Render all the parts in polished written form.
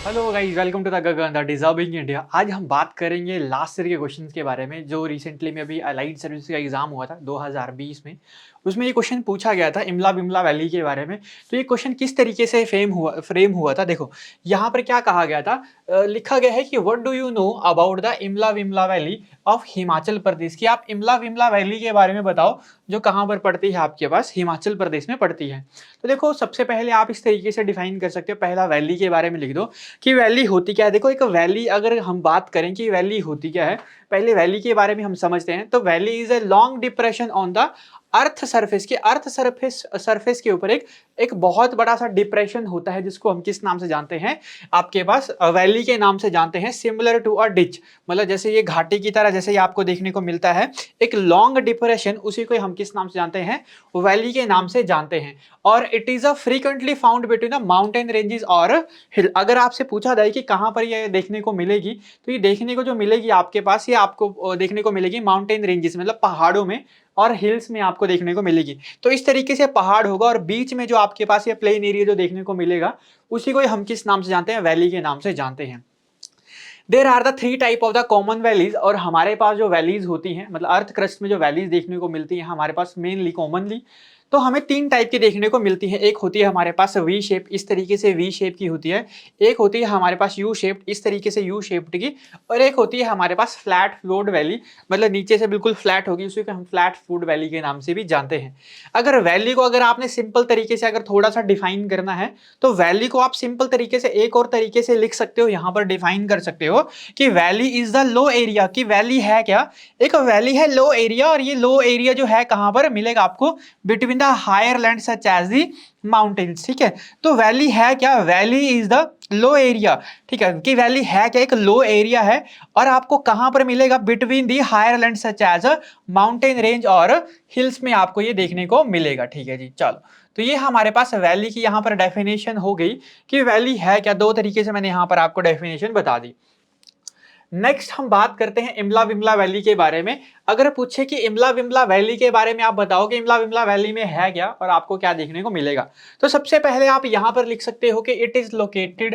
Hello guys, welcome to the Gagan the deserving India. आज हम बात करेंगे लास्ट ईयर के क्वेश्चंस के बारे में जो रिसेंटली में अभी अलाइड सर्विस का एग्जाम हुआ था 2020 में। उसमें ये क्वेश्चन पूछा गया था इमला विमला वैली के बारे में। तो ये क्वेश्चन किस तरीके से फ्रेम हुआ था, देखो यहाँ पर क्या कहा गया था। लिखा गया है कि what do you know about the Imla Vimla valley of Himachal Pradesh, कि आप इमला विमला वैली के बारे में बताओ जो कहाँ पर पड़ती है, आपके पास हिमाचल प्रदेश में पड़ती है। तो देखो सबसे पहले आप इस तरीके से डिफाइन कर सकते हो, पहला वैली के बारे में लिख दो कि वैली होती क्या है। देखो एक वैली, अगर हम बात करें कि वैली होती क्या है, पहले वैली के बारे में हम समझते हैं। तो valley is a long depression on the earth surface, के अर्थ सरफेस के ऊपर एक बहुत बड़ा सा डिप्रेशन होता है जिसको हम किस नाम से जानते हैं, आपके पास वैली के नाम से जानते हैं। सिमिलर टू अ डिच, मतलब जैसे ये घाटी की तरह जैसे ये आपको देखने को मिलता है एक लॉन्ग डिप्रेशन, उसी को हम किस नाम से जानते हैं, वैली के नाम से जानते हैं। और it is a frequently found between the mountain ranges और हिल। अगर आपसे पूछा जाए कि कहाँ पर ये देखने को मिलेगी, तो ये देखने को जो मिलेगी आपके पास, ये आपको देखने को मिलेगी माउंटेन रेंजेस मतलब पहाड़ों में और हिल्स में आपको देखने को मिलेगी। तो इस तरीके से पहाड़ होगा और बीच में जो आपके पास ये प्लेन एरिया जो देखने को मिलेगा, उसी को हम किस नाम से जानते हैं, वैली के नाम से जानते हैं। There are the three type of the common valleys, और हमारे पास जो वैलीज होती हैं मतलब अर्थ क्रस्ट में जो वैलीज देखने को मिलती हैं हमारे पास मेनली कॉमनली, तो हमें तीन टाइप की देखने को मिलती है। एक होती है हमारे पास वी शेप, इस तरीके से वी शेप की होती है। एक होती है हमारे पास यू शेप, इस तरीके से यू शेप्ड की। और एक होती है हमारे पास फ्लैट फ्लोड वैली, मतलब नीचे से बिल्कुल फ्लैट होगी, उसी को हम फ्लैट फूड वैली के नाम से भी जानते हैं। अगर वैली को अगर आपने सिंपल तरीके से अगर थोड़ा सा डिफाइन करना है, तो वैली को आप सिंपल तरीके से एक और तरीके से लिख सकते हो, यहाँ पर डिफाइन कर सकते हो कि valley is the low area. कि वैली है क्या, एक वैली है लो एरिया, और ये लो एरिया जो है कहां पर मिलेगा आपको, between the higher land such as the mountains. ठीक है, तो वैली है क्या, valley is the low area. ठीक है, कि वैली है क्या, एक लो एरिया है और आपको कहां पर मिलेगा, between the higher land such as mountain range और हिल्स में आपको ये देखने को मिलेगा। ठीक है जी, चलो तो ये हमारे पास वैली की यहाँ पर डेफिनेशन हो गई कि वैली है क्या, दो तरीके से मैंने यहाँ पर आपको डेफिनेशन बता दी। नेक्स्ट हम बात करते हैं इमला विमला वैली के बारे में। अगर पूछे कि इमला विमला वैली के बारे में आप बताओ कि इमला विमला वैली में है क्या और आपको क्या देखने को मिलेगा, तो सबसे पहले आप यहां पर लिख सकते हो कि इट इज लोकेटेड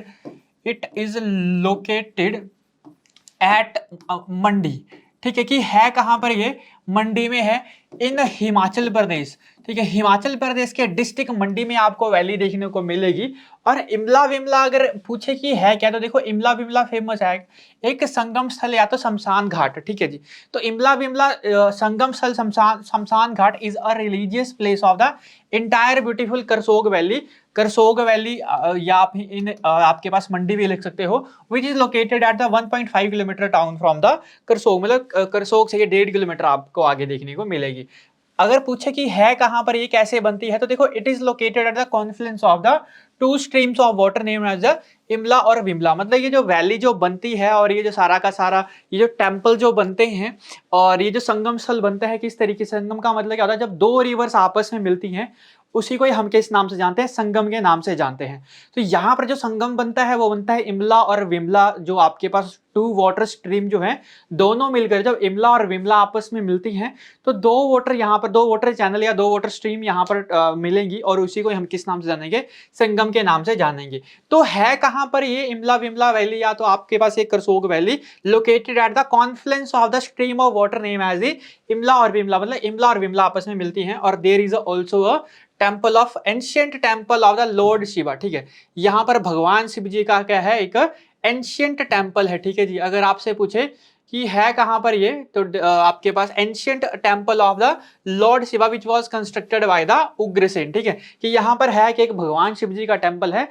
एट मंडी। ठीक है, कि है कहां पर, ये मंडी में है, इन हिमाचल प्रदेश। ठीक है, हिमाचल प्रदेश के डिस्ट्रिक्ट मंडी में आपको वैली देखने को मिलेगी। और इमला विमला अगर पूछे कि है क्या, तो देखो इमला विमला फेमस है एक संगम स्थल या तो शमशान घाट। ठीक है जी, तो इमला Vimla Sangam Sthal Shamshan Ghat is a religious place of the entire beautiful Karsog valley. Karsog valley या आप आपके पास मंडी भी लिख सकते हो, which is located at the 1.5 kilometre town from the Karsog, मतलब करसोग से ये 1.5 किलोमीटर आपको आगे देखने को मिलेगी। अगर पूछे कि है कहां पर, ये कैसे बनती है, तो देखो it is located at the confluence of the two streams of water name as the Imla और विमला। मतलब ये जो वैली जो बनती है और ये जो सारा का सारा ये जो टेम्पल जो बनते हैं और ये जो संगम स्थल बनता है, किस तरीके से, संगम का मतलब क्या होता है, जब दो रिवर्स आपस में मिलती हैं उसी को हम किस नाम से जानते हैं, संगम के नाम से जानते हैं। तो यहाँ पर जो संगम बनता है वो बनता है इमला और विमला, जो आपके पास टू वाटर स्ट्रीम जो है दोनों मिलकर जब इमला और विमला आपस में मिलती हैं, तो दो वाटर यहाँ पर, दो वाटर चैनल या दो वाटर स्ट्रीम यहाँ पर मिलेंगी और उसी को हम किस नाम से जानेंगे, संगम के नाम से जानेंगे। तो है कहां पर ये इमला विमला वैली, या तो आपके पास एक Karsog valley located at the confluence of the stream of water name as the Imla और विमला, मतलब इमला और विमला आपस में मिलती हैं। और there is also a temple of ancient temple of the Lord Shiva. ठीक है, यहाँ पर भगवान शिव जी का क्या है, एक एंशियंट टेम्पल है। ठीक है जी, अगर आपसे पूछे कि है कहां पर ये, तो आपके पास ancient temple of the Lord Shiva which was constructed by the Ugrasen. ठीक है, कि यहाँ पर है कि एक भगवान शिव जी का टेम्पल है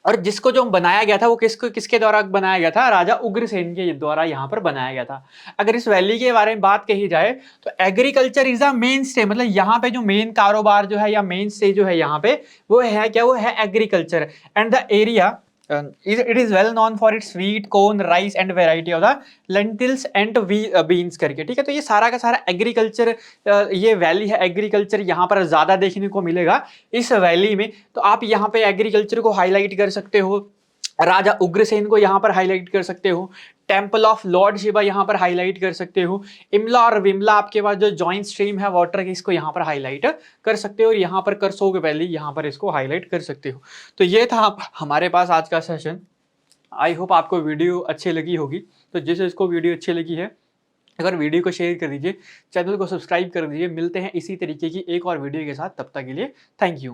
और जिसको जो बनाया गया था वो किसके द्वारा बनाया गया था, राजा उग्रसेन के द्वारा यहाँ पर बनाया गया था। अगर इस वैली के बारे में बात कही जाए तो agriculture is a main stay, मतलब यहाँ पे जो मेन कारोबार जो है या मेन स्टे जो है यहाँ पे वो है क्या, वो है agriculture. And the area it is well known for its wheat corn rice and variety of the lentils and beans करके। ठीक है, तो ये सारा का सारा एग्रीकल्चर, ये वैली है, एग्रीकल्चर यहाँ पर ज्यादा देखने को मिलेगा इस वैली में। तो आप यहाँ पे एग्रीकल्चर को हाईलाइट कर सकते हो, राजा उग्रसेन को यहाँ पर हाईलाइट कर सकते हो, टेम्पल ऑफ लॉर्ड शिवा यहाँ पर हाईलाइट कर सकते हो, इमला और विमला आपके पास जो जॉइंट स्ट्रीम है वाटर की, इसको यहाँ पर हाईलाइट कर सकते हो, और यहाँ पर करसोग वैली यहाँ पर इसको हाईलाइट कर सकते हो। तो ये था हमारे पास आज का सेशन। आई होप आपको वीडियो अच्छी लगी होगी। तो जिसको वीडियो अच्छी लगी है, अगर वीडियो को शेयर कर दीजिए, चैनल को सब्सक्राइब कर दीजिए। मिलते हैं इसी तरीके की एक और वीडियो के साथ, तब तक के लिए थैंक यू।